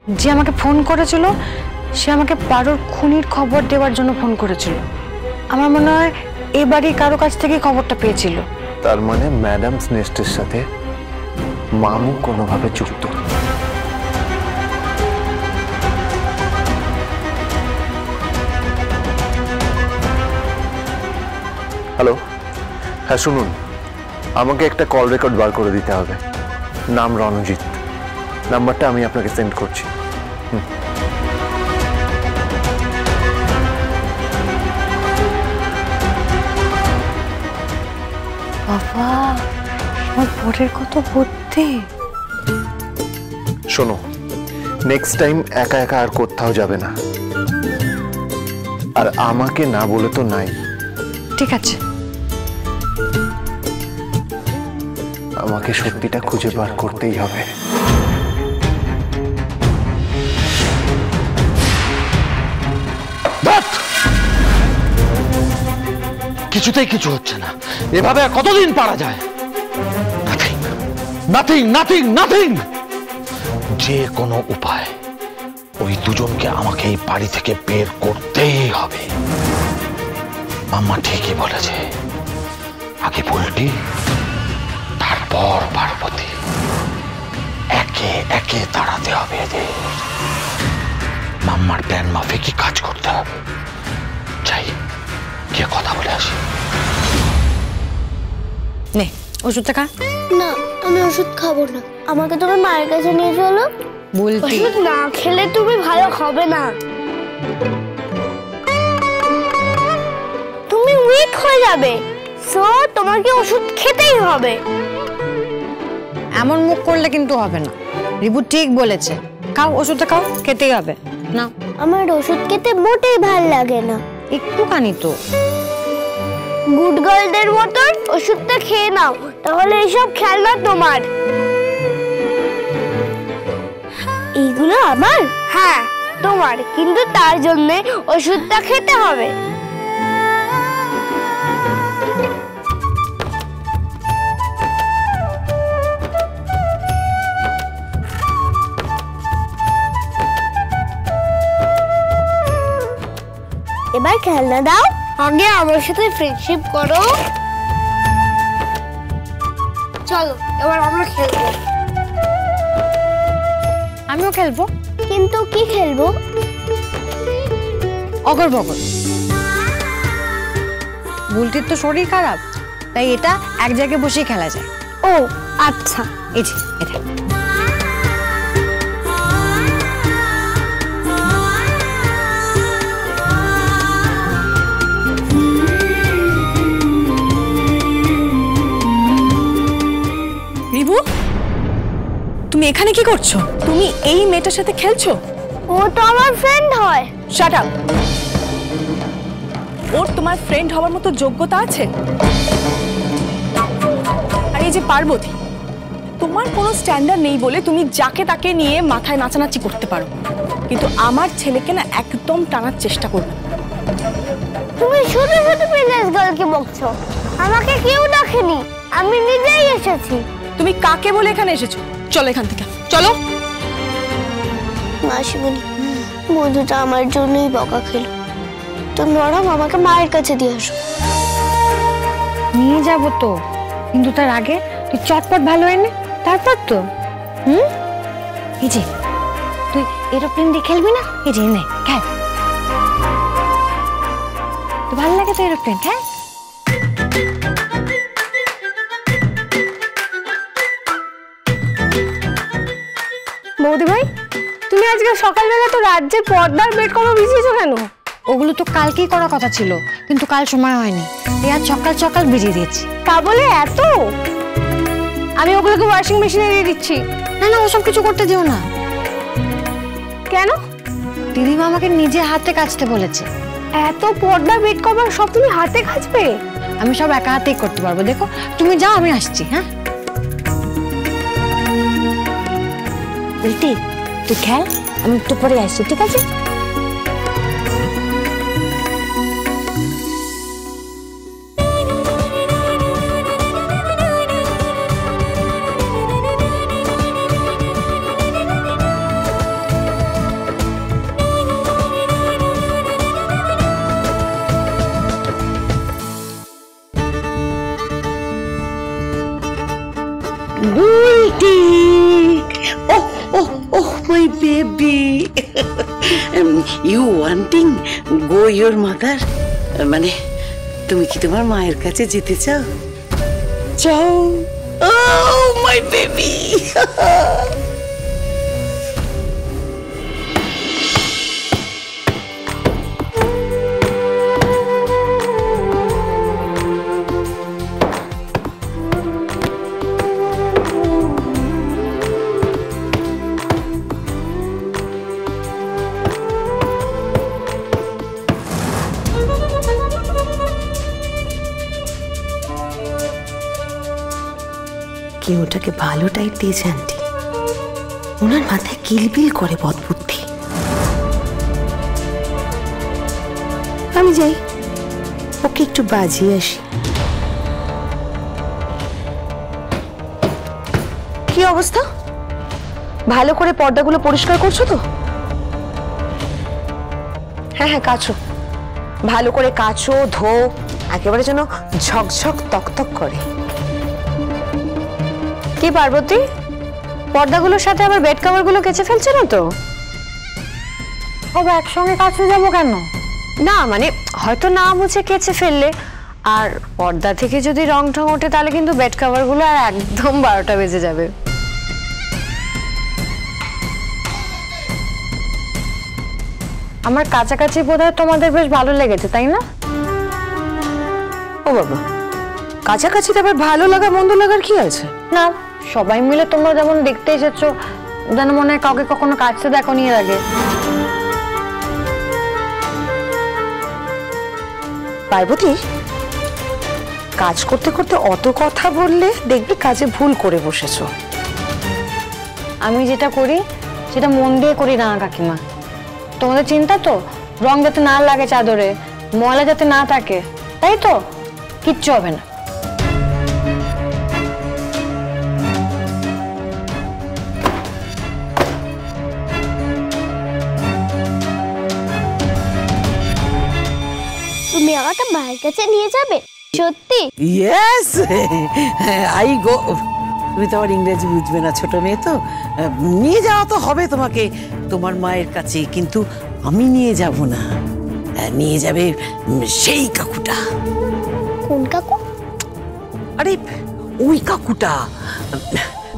যে আমাকে ফোন করেছিল সে আমাকে পারোর খুনির খবর দেওয়ার জন্য ফোন করেছিল। আমার মনে হয় এই বাড়ির কারো কাছ থেকে খবরটা পেয়েছিল। তার মানে ম্যাডামস নেস্টের সাথে মামু কোনোভাবে যুক্ত। হ্যালো, হ্যাঁ শুনুন, আমাকে একটা কল রেকর্ড বার করে দিতে হবে। নাম রণজিৎ, নাম্বারটা আমি আপনাকে সেন্ড করছি। বাবা, আমার পরের কত বুদ্ধি। শোনো, নেক্সট টাইম একা একা আর কোথাও যাবে না, আর আমাকে না বলে তো নাই। ঠিক আছে। আমাকে সত্যিটা খুঁজে বার করতেই হবে। কিছুতেই কিছু হচ্ছে না, এভাবে আর কতদিন পারা যায়? Nothing nothing nothing nothing. যে কোনো উপায় ওই দুজনকে আমাকে এই বাড়ি থেকে বের করতেই হবে। মাম্মা ঠিকই বলেছে, আগে বুলটি তারপর পার্বতী, একে একে তাড়াতে হবে এদের। মাম্মার প্ল্যান মাফিকই কাজ করতে হবে। যাই গিয়ে কথা বলে আসি। নে ওষুধটা খা। না, আমি ওষুধ খাবো না। আমাকে তোমার মায়ের কাছে নিয়ে চলো। বলতি ওষুধ না খেলে তুমি ভালো হবে না। তুমি উইক হয়ে যাবে, সো তোমাকে ওষুধ খেতেই হবে। এমন মুখ করলে কিন্তু হবে না। রিবু ঠিক বলেছে, খাও ওষুধটা খাও, খেতেই হবে না। আমার ওষুধ খেতে মোটেই ভাল লাগে না। একটুখানি তো। গুড গার্লদের মতন ওষুধটা খেয়ে নাও, তাহলে এইসব খেলনা তোমার। এইগুলো আমার? হ্যাঁ তোমার, কিন্তু তার জন্য ওষুধটা খেতে হবে। এবার খেলনা দাও, আগে আমার সাথে ফ্রেন্ডশিপ করো। চলো এবার আমরা খেলবো। আমিও খেলবো। কিন্তু কি খেলবো? অগর বগর। বুলটির তো শরীর খারাপ, তাই এটা এক জায়গায় বসেই খেলা যায়। ও আচ্ছা, এই যে এটা। রিবু, তুমি এখানে কি করছো? তুমি এই মেয়েটার সাথে খেলছো? ও তো আমার ফ্রেন্ড হয়। Shut up. ওর তোমার ফ্রেন্ড হওয়ার মতো যোগ্যতা আছে? আর এই যে পার্বতী, তোমার কোনো স্ট্যান্ডার্ড নেই বলে তুমি যাকে তাকে নিয়ে মাথায় নাচানাচি করতে পারো, কিন্তু আমার ছেলেকে না একদম টানার চেষ্টা করবে। তুমি শুধু শুধু প্রিন্সেস গার্লকে বকছো। আমাকে কেউ ডাকেনি, আমি নিজেই এসেছি। তুমি কাকে বলে এখানে এসেছো? চলো এখান থেকে, চলো। মাসিমণি, বন্ধুটা আমার জন্যই বকা খেলো। তুমি বরং আমাকে মায়ের কাছে দিয়ে আসো। নিয়ে যাবো তো, কিন্তু তার আগে তুই চটপট ভালো এনে তারপর তো। এই যে তুই এরোপ্লেন দিয়ে খেলবি না? এই যে নে খেল, তো ভালো লাগে তো এরোপ্লেন। হ্যাঁ বৌদি ভাই, তুমি আজকে সকালবেলা তো রাজ্যের পর্দার বেড কভার ভিজিয়েছো কেন? ওগুলো তো কালকেই করার কথা ছিল, কিন্তু কাল সময় হয়নি, এই আজ সকাল সকাল ভিজিয়ে দিয়েছি। তা বলে এত? আমি ওগুলোকে ওয়াশিং মেশিনে দিয়ে দিচ্ছি। না না, ওসব কিছু করতে যেও না। কেন? দিদিমা আমাকে নিজে হাতে কাচতে বলেছে। এত পর্দা বেড কভার সব তুমি হাতে কাচবে? আমি সব একা হাতেই করতে পারবো। দেখো তুমি যাও, আমি আসছি। হ্যাঁ বলতি, তুই খেল, আমি একটু পরে আসছি, ঠিক আছে? my baby. You wanting go your mother? মানে তুমি কি তোমার মায়ের কাছে যেতে চাও? চাও? Oh my baby. কি ওটাকে ভালো টাইপ দিয়েছে আন্টি? ওনার মাথায় কিলবিল করে বদবুদ্ধি। আমি যাই, ওকে একটু বাজিয়ে আসি। কি অবস্থা? ভালো করে পর্দাগুলো পরিষ্কার করছো তো? হ্যাঁ হ্যাঁ, কাচো, ভালো করে কাচো, ধো, একেবারে যেন ঝকঝক তকতক করে। কি পার্বতী, পর্দাগুলোর সাথে আবার বেড কভারগুলো কেচে ফেলছে না তো? একসঙ্গে কাছে যাবো কেন? না মানে হয়তো না মুছে কেচে ফেললে, আর পর্দা থেকে যদি রং ঠং ওঠে তাহলে কিন্তু বেড কভারগুলো আর একদম 12টা বেজে যাবে। আমার কাছাকাছি বোধহয় তোমাদের বেশ ভালো লেগেছে, তাই না? ও বাবা, কাছাকাছিতে আবার ভালো লাগা মন্দ লাগার কি আছে? না, সবাই মিলে তোমরা যেমন দেখতে এসেছো, যেন মনে হয় কাউকে কখনো কাছে দেখো নিয়ে আগে। পার্বতী, কাজ করতে করতে অত কথা বললে দেখবি কাজে ভুল করে বসেছো। আমি যেটা করি সেটা মন দিয়ে করি না কাকিমা। তোমাদের চিন্তা তো রং যাতে না লাগে চাদরে, ময়লা যাতে না থাকে, তাই তো? কিচ্ছু হবে না। তুমি আমাকে মায়ের কাছে নিয়ে যাবে? সত্যি? Yes, I go. তুমি তো আবার ইংরেজি বুঝবে না, ছোট মেয়ে তো। নিয়ে যাওয়া তো হবে তোমাকে তোমার মায়ের কাছে, কিন্তু আমি নিয়ে যাব না, নিয়ে যাবে সেই কাকুটা। কোন কাকু? আরে ওই কাকুটা,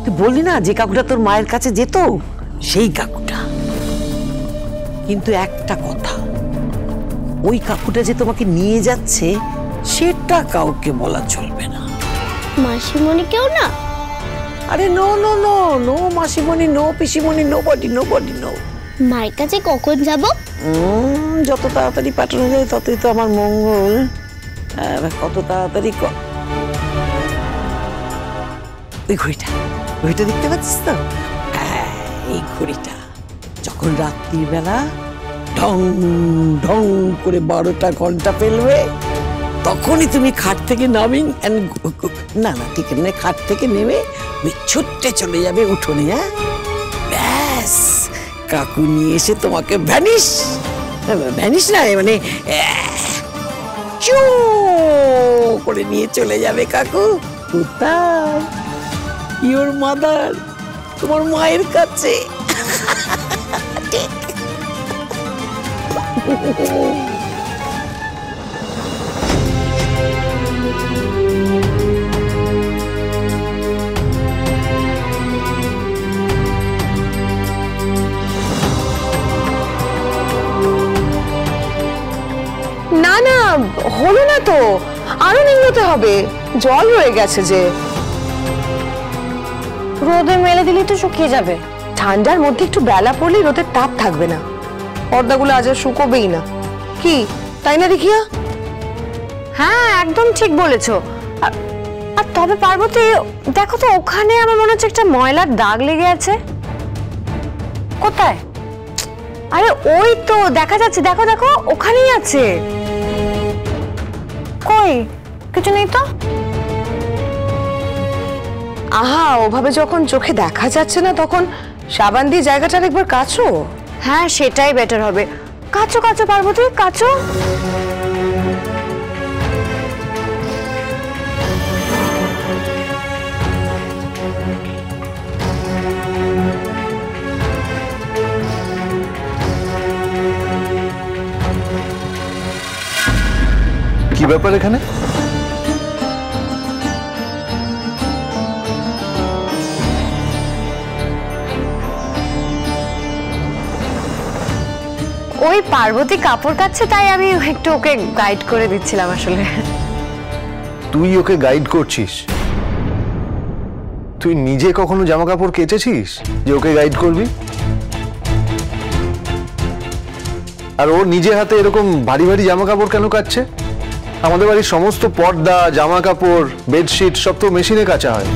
তুই বললি না যে কাকুটা তোর মায়ের কাছে যেত, সেই কাকুটা। কিন্তু একটা কথা, ওই কাকুটা যে তোমাকে নিয়ে যাচ্ছে সেটা কাউকে বলা চলবে না। মাসিমণি কেউ না? আরে নো নো নো নো, মাসিমণি নো, পিসিমণি, nobody, nobody, no. মায়ের কাছে কখন যাব? যত তাড়াতাড়ি পাঠানো যায় ততই তো আমার মঙ্গল। কত তাড়াতাড়ি ওই ঘড়িটা, ঘড়িটা দেখতে পাচ্ছিস তো? হ্যাঁ, এই ঘড়িটা যখন রাত্রির বেলা ঢং ঢং করে 12টা ঘন্টা ফেলবে, তখনই তুমি খাট থেকে নামিং না না ঠিক না, খাট থেকে নেমে ছুটতে চলে যাবে উঠোনে। হ্যাঁ, ব্যাস কাকু নিয়ে এসে তোমাকে ভ্যানিশ ভ্যানিশ না মানে চু করে নিয়ে চলে যাবে কাকু। কোথায়? ইওর মাদার, তোমার মায়ের কাছে। ঠিক। না না, হলো না তো, আরো নিংড়তে হবে, জল রয়ে গেছে যে। রোদে মেলে দিলেই তো শুকিয়ে যাবে। ঠান্ডার মধ্যে একটু বেলা পড়লেই রোদের তাপ থাকবে না, পর্দাগুলো আজ আর শুকোবেই না। কি তাই না রিকিয়া? হ্যাঁ, একদম ঠিক বলেছো। আর তবে পার্বতী, দেখো তো ওখানে আমার মনে হচ্ছে একটা ময়লার দাগ লেগে আছে। কোথায়? আরে ওই তো দেখা যাচ্ছে, দেখো দেখো, ওখানেই আছে। কই? কিছু নেই তো। আহা, ওভাবে যখন চোখে দেখা যাচ্ছে না তখন সাবান দিয়ে জায়গাটা একবার কাচো। হ্যাঁ, সেটাই বেটার হবে। কাচো কাচো পার্বতী, কাচো। ব্যাপার এখানে? ওই পার্বতী কাপড় কাচ্ছে, তাই আমি একটু ওকে গাইড করে দিচ্ছিলাম আসলে। তুই ওকে গাইড করছিস? তুই নিজে কখনো জামা কাপড় কেচেছিস যে ওকে গাইড করবি? আর ও নিজে হাতে এরকম ভারী ভারী জামা কাপড় কেন কাচ্ছে? আমাদের বাড়ির সমস্ত পর্দা, জামা কাপড়, বেডশিট সব তো মেশিনে কাচা হয়,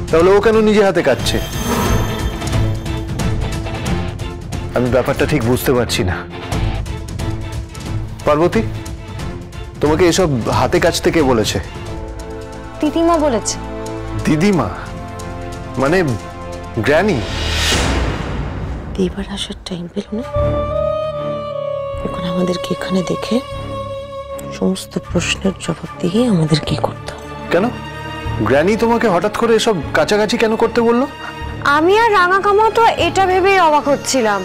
তাহলে ও কেন নিজে হাতে কাচ্ছে? আমি ব্যাপারটা ঠিক বুঝতে পারছি না। পার্বতী, তোমাকে এসব হাতে কাচতে কে বলেছে? দিদিমা বলেছে। দিদিমা মানে গ্র্যানি? এবার আসার টাইম পেল না, এখন আমাদেরকে এখানে দেখে সমস্ত প্রশ্নের জবাব দিয়ে আমাদের কি করতে হবে। কেন গ্র্যানি তোমাকে হঠাৎ করে এসব কাছাকাছি কেন করতে বললো? আমি আর রাঙা কামাও তো এটা ভেবেই অবাক হচ্ছিলাম,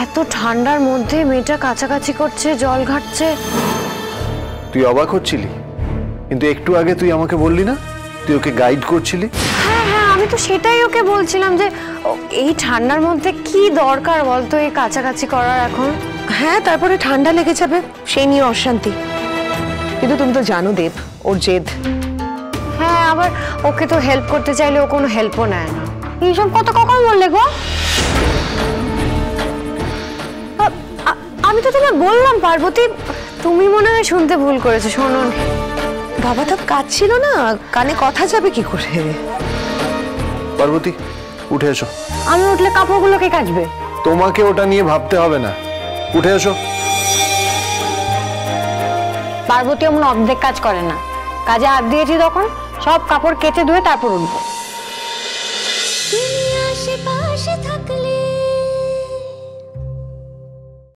এত ঠান্ডার মধ্যে মেয়েটা কাছাকাছি করছে, জল ঘাটছে। তুই অবাক হচ্ছিলি, কিন্তু একটু আগে তুই আমাকে বললি না তুই ওকে গাইড করছিলি? হ্যাঁ হ্যাঁ, আমি তো সেটাই ওকে বলছিলাম যে এই ঠান্ডার মধ্যে কি দরকার বলতো এই কাছাকাছি করার এখন। হ্যাঁ, তারপরে ঠান্ডা লেগে যাবে, সেই নিয়ে অশান্তি। কিন্তু তুমি তো জানো দেব, ওর জেদ। হ্যাঁ, আবার ওকে তো হেল্প করতে চাইলে ও কোনো হেল্পও নেয় না। এইসব কথা কখন বললে গো? আমি তো তোমায় বললাম পার্বতী, তুমি মনে হয় শুনতে ভুল করেছো, শোনো। বাবা তো কাজ ছিল না, কানে কথা যাবে কি করে? পার্বতী উঠে এসো। আমি উঠলে কাপড়গুলো কে কাচবে? তোমাকে ওটা নিয়ে ভাবতে হবে না, উঠে এসো। পার্বতী এমন অর্ধেক কাজ করে না, কাজে হাত দিয়েছি তখন সব কাপড় কেচে ধুয়ে তারপর উঠবো।